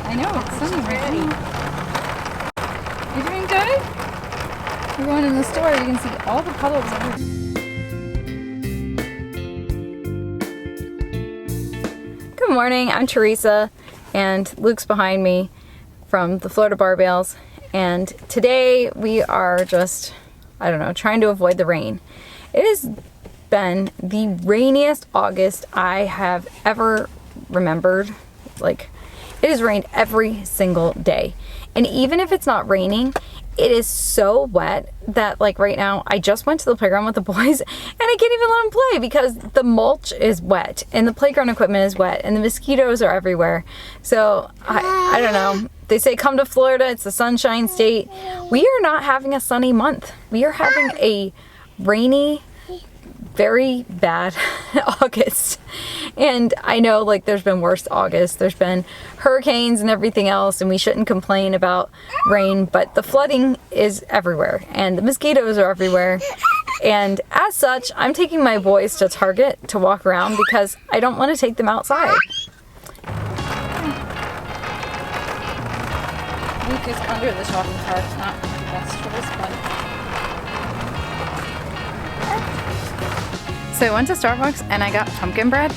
I know, it's sunny already. You doing good? We're going in the store. You can see all the puddles everywhere. Good morning, I'm Teresa, and Luke's behind me from the Florida Barbales. And today we are just, I don't know, trying to avoid the rain. It has been the rainiest August I have ever remembered. Like, it has rained every single day. And even if it's not raining, it is so wet that, like, right now I just went to the playground with the boys and I can't even let them play because the mulch is wet and the playground equipment is wet and the mosquitoes are everywhere. So I don't know. They say come to Florida, it's the sunshine state. We are not having a sunny month. We are having a rainy, very bad August. And I know, like, there's been worse August. There's been hurricanes and everything else, and we shouldn't complain about rain, but the flooding is everywhere and the mosquitoes are everywhere. And as such, I'm taking my boys to Target to walk around because I don't want to take them outside. Luke is under the shopping cart, not the best choice, but... So I went to Starbucks and I got pumpkin bread,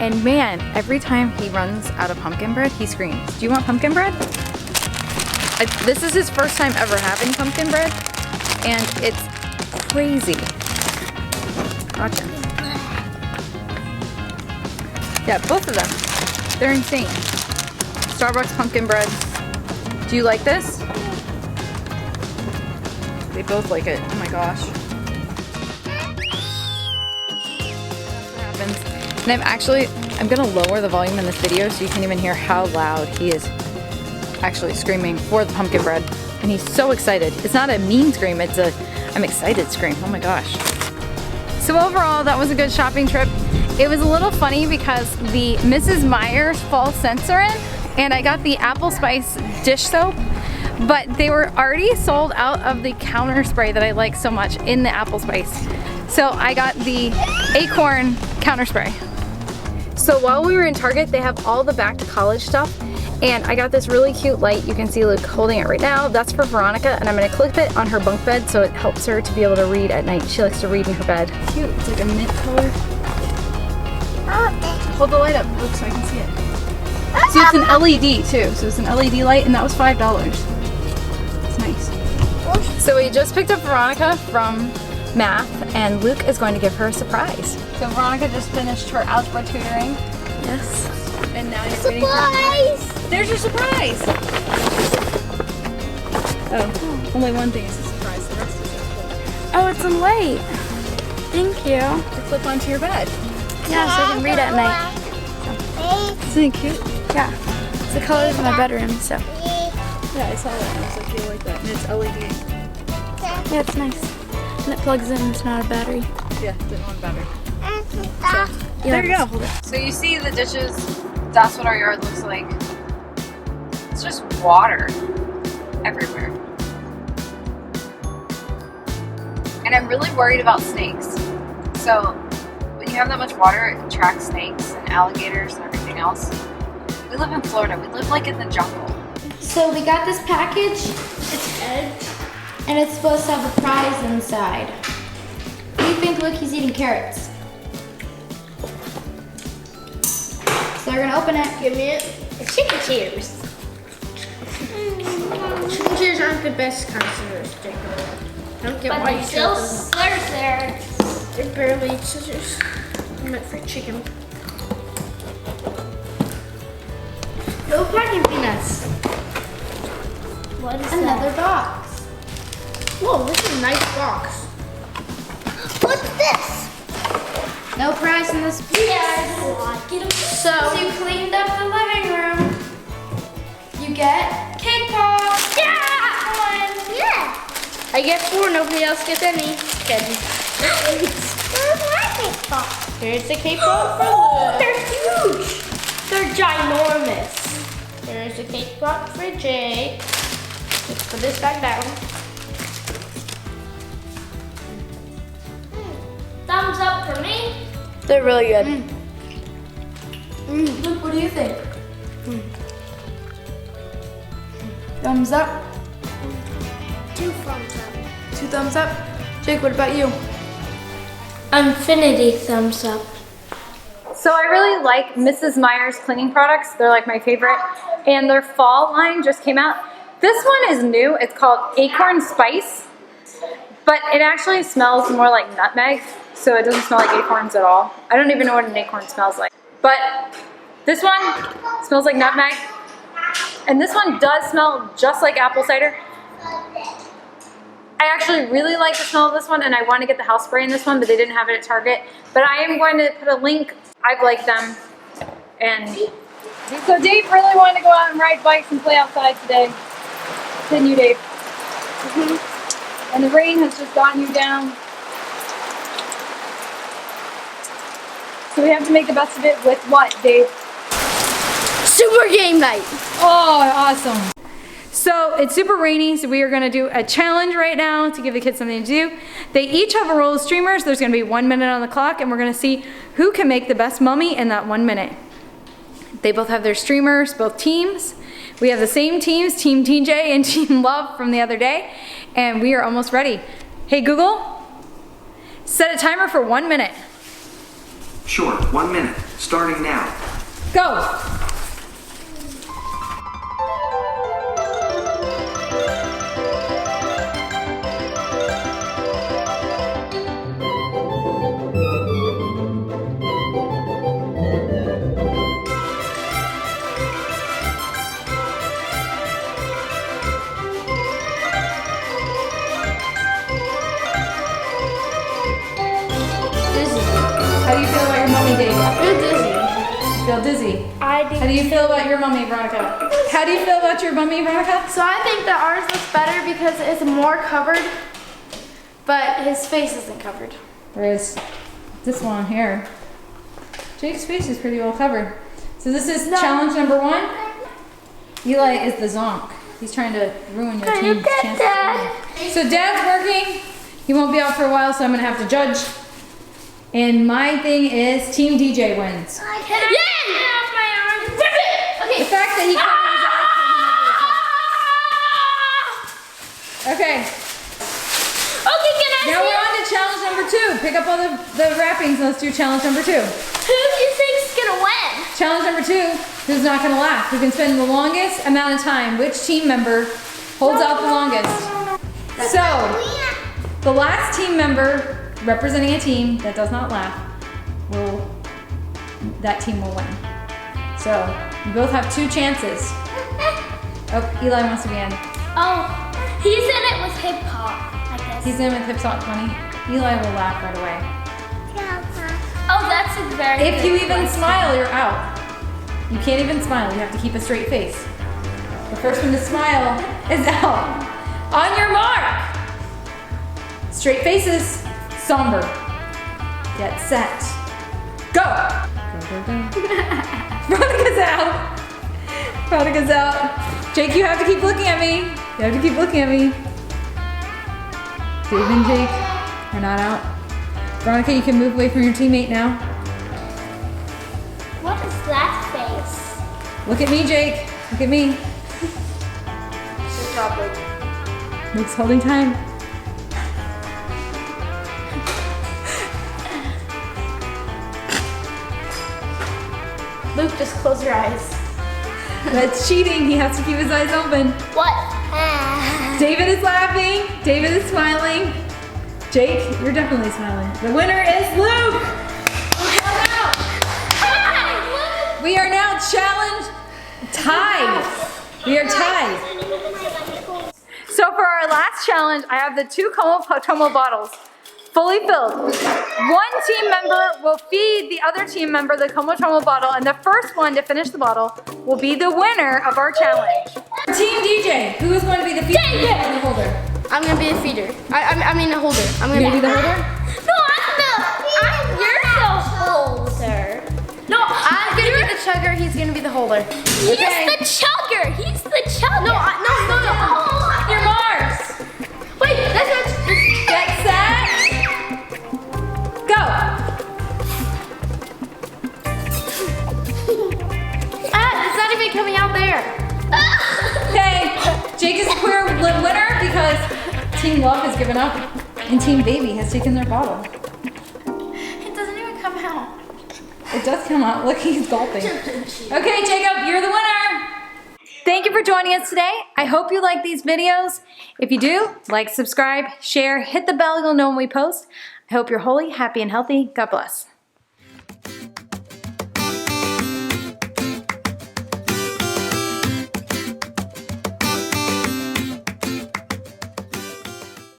and man, every time he runs out of pumpkin bread, he screams, "Do you want pumpkin bread?" This is his first time ever having pumpkin bread, and it's crazy. Watch him. Yeah, both of them. They're insane. Starbucks pumpkin bread. Do you like this? They both like it. Oh my gosh. And I'm gonna lower the volume in this video so you can even hear how loud he is actually screaming for the pumpkin bread. And he's so excited. It's not a mean scream, it's a I'm excited scream. Oh my gosh. So overall, that was a good shopping trip. It was a little funny because the Mrs. Meyer's fall scents are in, and I got the apple spice dish soap, but they were already sold out of the counter spray that I like so much in the apple spice. So I got the acorn counter spray. So while we were in Target, they have all the back to college stuff, and I got this really cute light. You can see Luke holding it right now. That's for Veronica, and I'm gonna clip it on her bunk bed so it helps her to be able to read at night. She likes to read in her bed. Cute, it's like a mint color. Hold the light up, Luke, so I can see it. So it's an LED too, so it's an LED light, and that was $5. It's nice. So we just picked up Veronica from math, and Luke is going to give her a surprise. So Veronica just finished her algebra tutoring. Yes. And now you're waiting for her. There's your surprise! Oh, only one thing is a surprise, the rest is a clip. Oh, it's a light. Thank you. To clip onto your bed. Yeah, so I can read at night. Isn't it cute? Yeah. It's the colors of my bedroom, so. Yeah, I saw that and I was like, you like that. And it's LED. Yeah, it's nice. And it plugs in, it's not a battery. Yeah, didn't want a battery. So, Yeah, there you go. So you see the ditches, that's what our yard looks like. It's just water everywhere. And I'm really worried about snakes. So when you have that much water, it attracts snakes and alligators and everything else. We live in Florida. We live like in the jungle. So we got this package. It's eggs. And it's supposed to have a prize inside. What do you think? Look, he's eating carrots. So we're gonna open it. Give me it. It's chicken cheers. Chicken cheers aren't the best kind of scissors. Don't get white still scissors. They're barely scissors. They're meant for chicken. No packing peanuts. What is another box? Whoa, this is a nice box. What's this? No prize in this piece. Yes. So you cleaned up the living room. You get cake pops. Yeah! Yeah! I get 4, nobody else gets any. Where's my cake pop? Here's the cake pop for Luke. They're huge! They're ginormous. There's the cake pop for Jake. Let's put this back down. Thumbs up for me. They're really good. Look, what do you think? Thumbs up. 2 thumbs up. 2 thumbs up. Jake, what about you? Infinity thumbs up. So I really like Mrs. Meyer's cleaning products. They're like my favorite. And their fall line just came out. This one is new. It's called Acorn Spice. But it actually smells more like nutmeg. So it doesn't smell like acorns at all. I don't even know what an acorn smells like. But this one smells like nutmeg. And this one does smell just like apple cider. I actually really like the smell of this one, and I want to get the house spray in this one, but they didn't have it at Target. But I am going to put a link. I've liked them. And so Dave really wanted to go out and ride bikes and play outside today. Didn't you, Dave? And the rain has just gotten you down. So we have to make the best of it with what, Dave? Super game night. Oh, awesome. So it's super rainy, so we are gonna do a challenge right now to give the kids something to do. They each have a roll of streamers. There's gonna be 1 minute on the clock, and we're gonna see who can make the best mummy in that 1 minute. They both have their streamers, both teams. We have the same teams, Team TJ and Team Love from the other day, and we are almost ready. Hey Google, set a timer for 1 minute. Sure, 1 minute, starting now. Go. How do you feel about your mummy, Dave? I feel dizzy. You feel dizzy? I do. How do you feel about your mummy, Veronica? How do you feel about your mummy, Veronica? So I think that ours looks better because it's more covered, but his face isn't covered. Whereas this one here, Jake's face is pretty well covered. So this is challenge number 1. Eli is the zonk. He's trying to ruin your team's chances. So Dad's working. He won't be out for a while, so I'm gonna have to judge. And my thing is Team DJ wins. Get off my arm. Rip it. Okay. The fact that he can't move his eyes. Okay. Okay, can I Now see we're it? on to challenge number 2. Pick up all the wrappings and let's do challenge number 2. Who do you think's gonna win? Challenge number 2, who's not gonna laugh? Who can spend the longest amount of time? Which team member holds out the longest? So, the last team member representing a team that does not laugh, that team will win. So, you both have 2 chances. Oh, Eli wants to be in. Oh, he's in it with hip hop, I guess. He's in with Hip Hop 20. Eli will laugh right away. Oh, that's a very If good you even question. smile, you're out. You can't even smile. You have to keep a straight face. The first one to smile is out. On your mark. Straight faces. Somber. Get set. Go. Go, go, go. Veronica's out. Veronica's out. Jake, you have to keep looking at me. You have to keep looking at me. Dave and Jake are not out. Veronica, you can move away from your teammate now. What is that face? Look at me, Jake. Look at me. Good job, Luke. Luke's holding time. Luke, just close your eyes. That's cheating. He has to keep his eyes open. What? David is laughing. David is smiling. Jake, you're definitely smiling. The winner is Luke. We are now challenge tied. We are tied. So for our last challenge, I have the 2 Como bottles fully filled. One team member will feed the other team member the Como bottle, and the first one to finish the bottle will be the winner of our challenge. Team DJ, who is going to be the feeder and the holder? I'm gonna be a feeder. I mean a holder. I'm You're gonna be the holder? No, you're the holder. No, I'm gonna be the chugger. He's gonna be the holder. He's the chugger. He's the chugger. No. You're Mars. Wait, that's not. Get set. Go. It's not even coming out there. Okay, Team Love has given up, and Team Baby has taken their bottle. It doesn't even come out. It does come out. Look, he's gulping. Okay, Jacob, you're the winner. Thank you for joining us today. I hope you like these videos. If you do, like, subscribe, share, hit the bell, you'll know when we post. I hope you're wholly, happy, and healthy. God bless.